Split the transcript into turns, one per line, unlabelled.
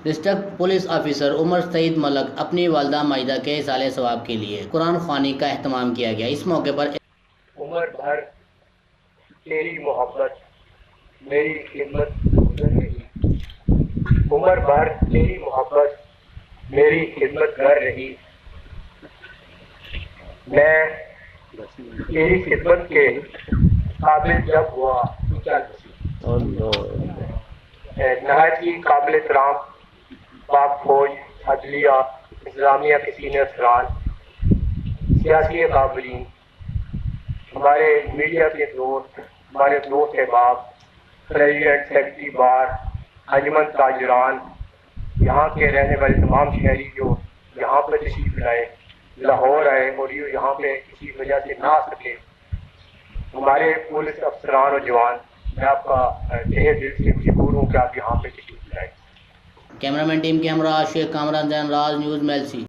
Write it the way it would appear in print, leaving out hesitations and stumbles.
District police officer عمر سعید ملک اپنی والدہ ماجدہ کے اصالِ ثواب کے لیے قرآن خوانی کا اہتمام کیا گیا۔ اس موقع پر
عمر بھر تیری محبت میری خدمت کر رہی، عمر بھر تیری محبت میری خدمت کر رہی، میں تیری خدمت کے قابل جب ہوا تو چل بسی۔ نہایت ہی قابل احترام پاک فوج، عدلیہ، انتظامیہ کے سینئر افسران، سیاسی قابلین، ہمارے میڈیا کے دوست، ہمارے دوست احباب، پریزیڈنٹ، سیکرٹری بار، انجمن تاجران، یہاں کے رہنے والے تمام شہری جو یہاں پہ تشریف لائے، لاہور آئے اور یہاں پہ کسی وجہ سے نہ آ سکے، ہمارے پولیس افسران اور جوان، میں آپ کا تہہ دل سے مشکور ہوں کہ آپ یہاں پہ تشریف لائے۔
کیمرہ مین ٹیم کے ہمراہ شیخ کامران زین راز، نیوز میلسی۔